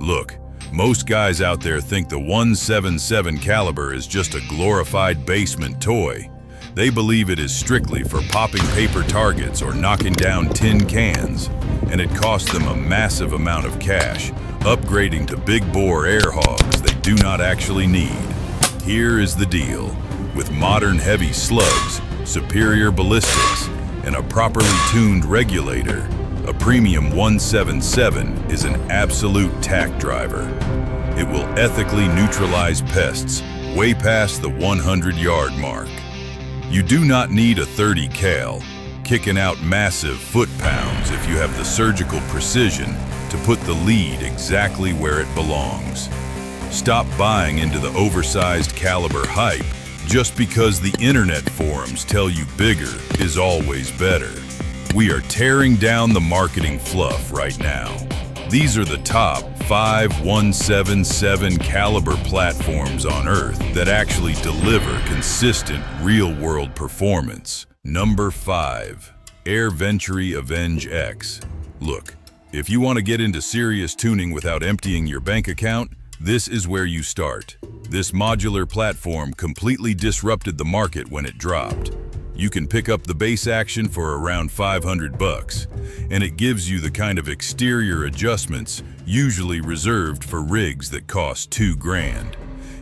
Look, most guys out there think the 177 caliber is just a glorified basement toy. They believe it is strictly for popping paper targets or knocking down tin cans, and it costs them a massive amount of cash, upgrading to big-bore air hogs they do not actually need. Here is the deal. With modern heavy slugs, superior ballistics, and a properly tuned regulator, a premium 177 is an absolute tack driver. It will ethically neutralize pests way past the 100-yard mark. You do not need a 30 cal, kicking out massive foot-pounds if you have the surgical precision to put the lead exactly where it belongs. Stop buying into the oversized caliber hype just because the internet forums tell you bigger is always better. We are tearing down the marketing fluff right now. These are the top 5 177 caliber platforms on Earth that actually deliver consistent real-world performance. Number 5. Venturi Avenge-X. Look, if you want to get into serious tuning without emptying your bank account, this is where you start. This modular platform completely disrupted the market when it dropped. You can pick up the base action for around $500, and it gives you the kind of exterior adjustments usually reserved for rigs that cost $2 grand.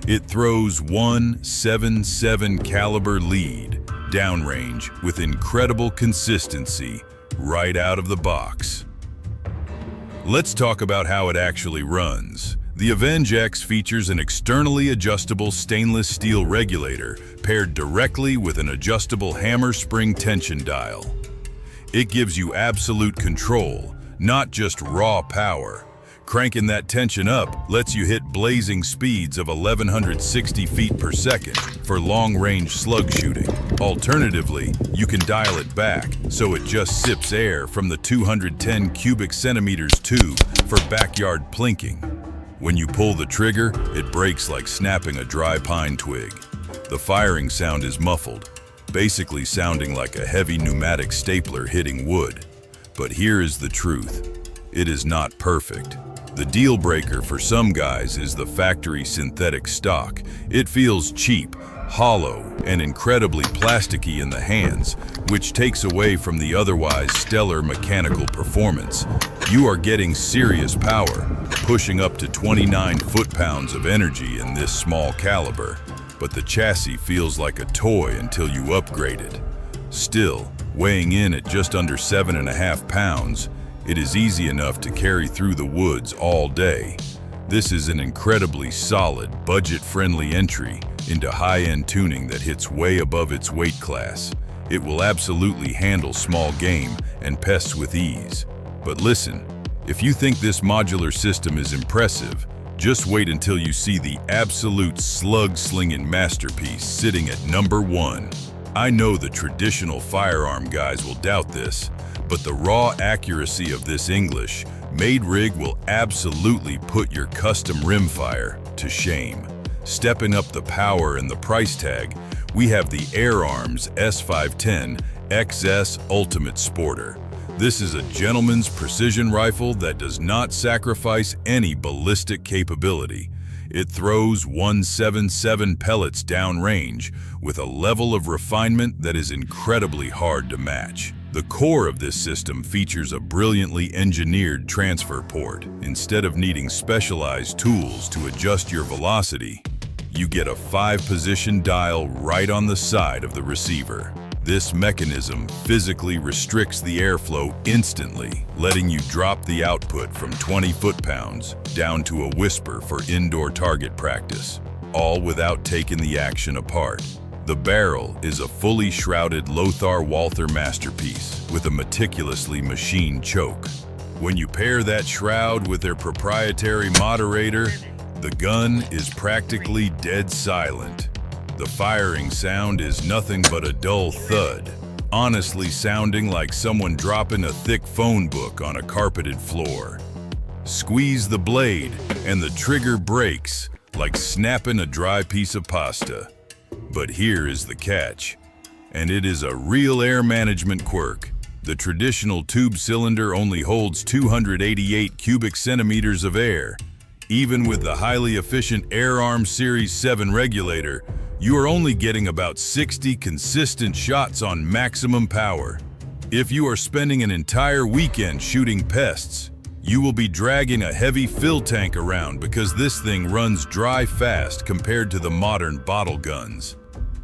It throws 177 caliber lead, downrange with incredible consistency right out of the box. Let's talk about how it actually runs. The Avenge-X features an externally adjustable stainless steel regulator paired directly with an adjustable hammer spring tension dial. It gives you absolute control, not just raw power. Cranking that tension up lets you hit blazing speeds of 1160 feet per second for long-range slug shooting. Alternatively, you can dial it back so it just sips air from the 210 cubic centimeters tube for backyard plinking. When you pull the trigger, it breaks like snapping a dry pine twig. The firing sound is muffled, basically sounding like a heavy pneumatic stapler hitting wood. But here is the truth. It is not perfect. The deal breaker for some guys is the factory synthetic stock. It feels cheap, hollow, and incredibly plasticky in the hands, which takes away from the otherwise stellar mechanical performance. You are getting serious power, pushing up to 29 foot-pounds of energy in this small caliber, but the chassis feels like a toy until you upgrade it. Still, weighing in at just under 7.5 pounds, it is easy enough to carry through the woods all day. This is an incredibly solid, budget-friendly entry into high-end tuning that hits way above its weight class. It will absolutely handle small game and pests with ease. But listen, if you think this modular system is impressive, just wait until you see the absolute slug-slinging masterpiece sitting at number 1. I know the traditional firearm guys will doubt this, but the raw accuracy of this English-made rig will absolutely put your custom rimfire to shame. Stepping up the power and the price tag, we have the Air Arms S510 XS Ultimate Sporter. This is a gentleman's precision rifle that does not sacrifice any ballistic capability. It throws 177 pellets downrange with a level of refinement that is incredibly hard to match. The core of this system features a brilliantly engineered transfer port. Instead of needing specialized tools to adjust your velocity, you get a 5-position dial right on the side of the receiver. This mechanism physically restricts the airflow instantly, letting you drop the output from 20 foot-pounds down to a whisper for indoor target practice, all without taking the action apart. The barrel is a fully shrouded Lothar-Walther masterpiece with a meticulously machined choke. When you pair that shroud with their proprietary moderator, the gun is practically dead silent. The firing sound is nothing but a dull thud, honestly sounding like someone dropping a thick phone book on a carpeted floor. Squeeze the blade and the trigger breaks like snapping a dry piece of pasta. But here is the catch, and it is a real air management quirk. The traditional tube cylinder only holds 288 cubic centimeters of air. Even with the highly efficient Air Arm Series 7 regulator, you are only getting about 60 consistent shots on maximum power. If you are spending an entire weekend shooting pests, you will be dragging a heavy fill tank around because this thing runs dry fast compared to the modern bottle guns.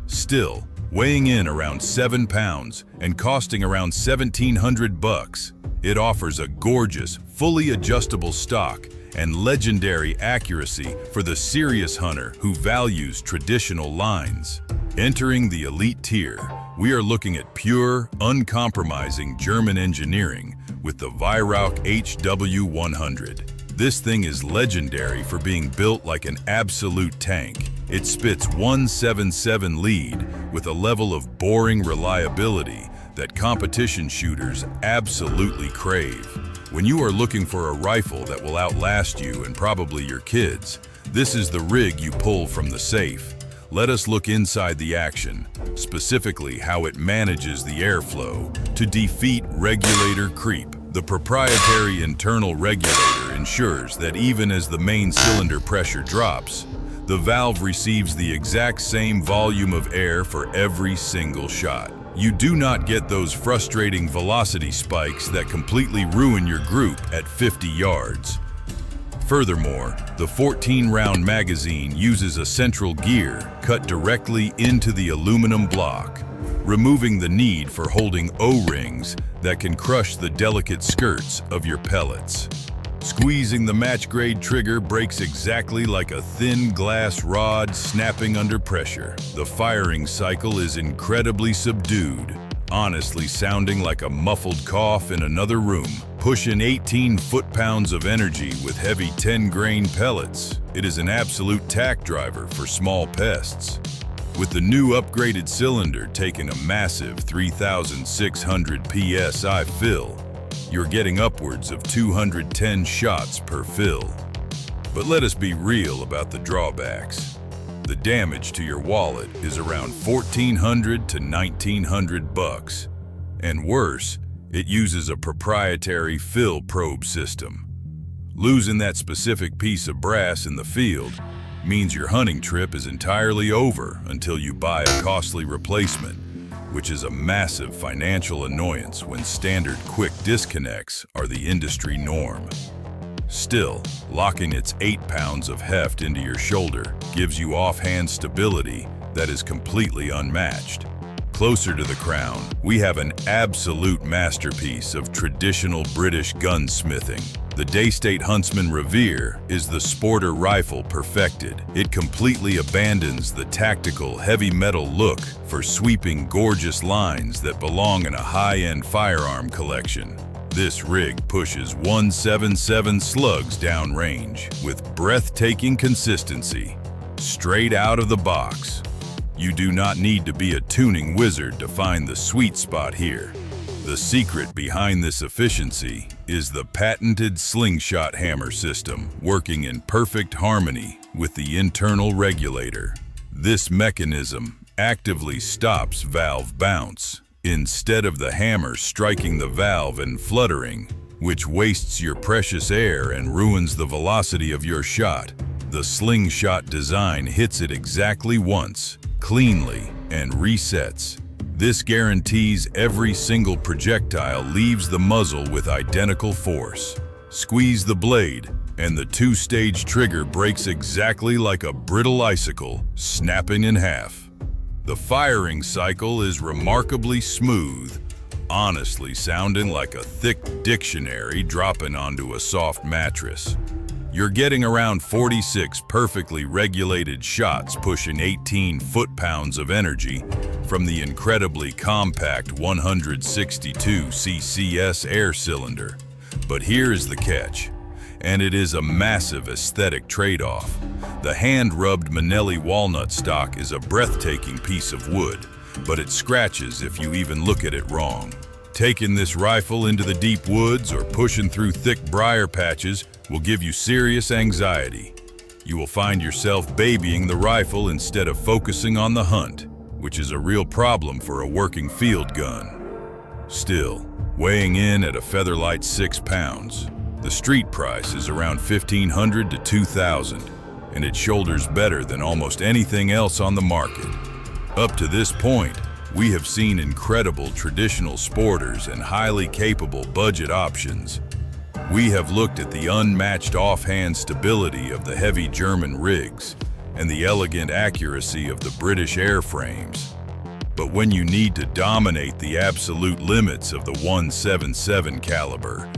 Still, weighing in around 7 pounds and costing around $1,700, it offers a gorgeous, fully adjustable stock and legendary accuracy for the serious hunter who values traditional lines. Entering the elite tier, we are looking at pure, uncompromising German engineering with the Weihrauch HW100. This thing is legendary for being built like an absolute tank. It spits 177 lead with a level of boring reliability that competition shooters absolutely crave. When you are looking for a rifle that will outlast you and probably your kids, this is the rig you pull from the safe. Let us look inside the action, specifically how it manages the airflow to defeat regulator creep. The proprietary internal regulator ensures that even as the main cylinder pressure drops, the valve receives the exact same volume of air for every single shot. You do not get those frustrating velocity spikes that completely ruin your group at 50 yards. Furthermore, the 14-round magazine uses a central gear cut directly into the aluminum block, removing the need for holding O-rings that can crush the delicate skirts of your pellets. Squeezing the match-grade trigger breaks exactly like a thin glass rod snapping under pressure. The firing cycle is incredibly subdued, honestly sounding like a muffled cough in another room. Pushing 18 foot-pounds of energy with heavy 10-grain pellets, it is an absolute tack driver for small pests. With the new upgraded cylinder taking a massive 3,600 psi fill, you're getting upwards of 210 shots per fill. But let us be real about the drawbacks. The damage to your wallet is around $1,400 to $1,900, and worse, it uses a proprietary fill probe system. Losing that specific piece of brass in the field means your hunting trip is entirely over until you buy a costly replacement, which is a massive financial annoyance when standard quick disconnects are the industry norm. Still, locking its 8 pounds of heft into your shoulder gives you offhand stability that is completely unmatched. Closer to the crown, we have an absolute masterpiece of traditional British gunsmithing. The Daystate Huntsman Revere is the sporter rifle perfected. It completely abandons the tactical heavy metal look for sweeping gorgeous lines that belong in a high-end firearm collection. This rig pushes 177 slugs downrange with breathtaking consistency, straight out of the box. You do not need to be a tuning wizard to find the sweet spot here. The secret behind this efficiency is the patented slingshot hammer system working in perfect harmony with the internal regulator. This mechanism actively stops valve bounce, instead of the hammer striking the valve and fluttering, which wastes your precious air and ruins the velocity of your shot. The slingshot design hits it exactly once, cleanly, and resets. This guarantees every single projectile leaves the muzzle with identical force. Squeeze the blade, and the two-stage trigger breaks exactly like a brittle icicle, snapping in half. The firing cycle is remarkably smooth, honestly sounding like a thick dictionary dropping onto a soft mattress. You're getting around 46 perfectly regulated shots pushing 18 foot-pounds of energy from the incredibly compact 162 CCS air cylinder. But here is the catch, and it is a massive aesthetic trade-off. The hand-rubbed Manelli walnut stock is a breathtaking piece of wood, but it scratches if you even look at it wrong. Taking this rifle into the deep woods or pushing through thick briar patches will give you serious anxiety. You will find yourself babying the rifle instead of focusing on the hunt, which is a real problem for a working field gun. Still, weighing in at a featherlight 6 pounds, The street price is around $1,500 to $2,000, and it shoulders better than almost anything else on the market. Up to this point, we have seen incredible traditional sporters and highly capable budget options. We have looked at the unmatched offhand stability of the heavy German rigs and the elegant accuracy of the British airframes. But when you need to dominate the absolute limits of the .177 caliber,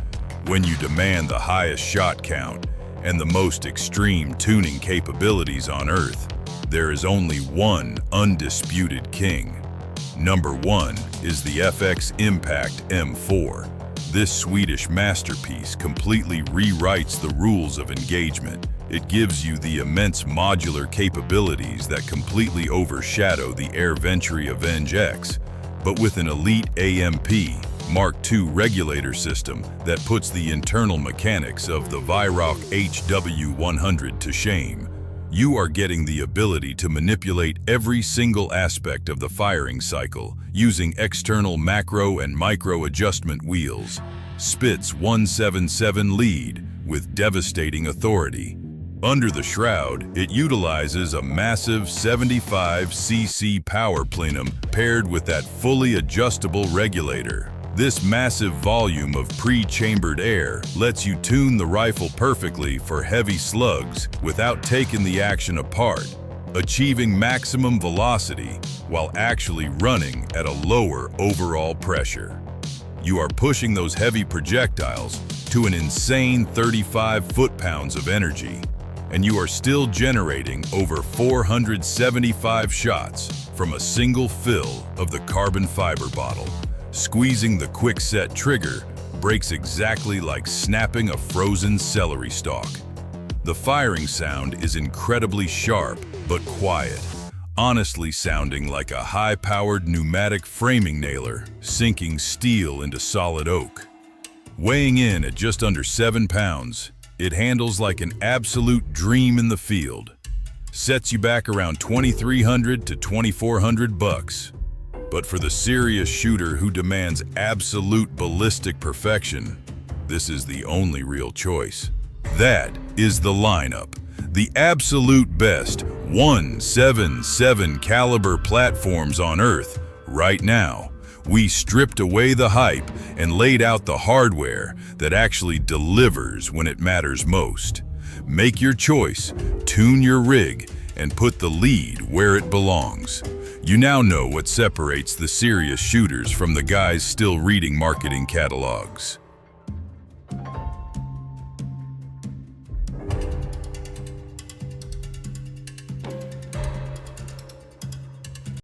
when you demand the highest shot count and the most extreme tuning capabilities on Earth, there is only one undisputed king. Number 1 is the FX Impact M4. This Swedish masterpiece completely rewrites the rules of engagement. It gives you the immense modular capabilities that completely overshadow the Venturi Avenge-X, but with an elite AMP Mark II regulator system that puts the internal mechanics of the Weihrauch HW100 to shame. You are getting the ability to manipulate every single aspect of the firing cycle using external macro and micro adjustment wheels. Spitz 177 lead with devastating authority. Under the shroud, it utilizes a massive 75cc power plenum paired with that fully adjustable regulator. This massive volume of pre-chambered air lets you tune the rifle perfectly for heavy slugs without taking the action apart, achieving maximum velocity while actually running at a lower overall pressure. You are pushing those heavy projectiles to an insane 35 foot-pounds of energy, and you are still generating over 475 shots from a single fill of the carbon fiber bottle. Squeezing the quick-set trigger breaks exactly like snapping a frozen celery stalk. The firing sound is incredibly sharp but quiet, honestly sounding like a high-powered pneumatic framing nailer sinking steel into solid oak. Weighing in at just under 7 pounds, it handles like an absolute dream in the field. Sets you back around $2,300 to $2,400. But for the serious shooter who demands absolute ballistic perfection, this is the only real choice. That is the lineup. The absolute best .177 caliber platforms on Earth right now. We stripped away the hype and laid out the hardware that actually delivers when it matters most. Make your choice, tune your rig, and put the lead where it belongs. You now know what separates the serious shooters from the guys still reading marketing catalogs.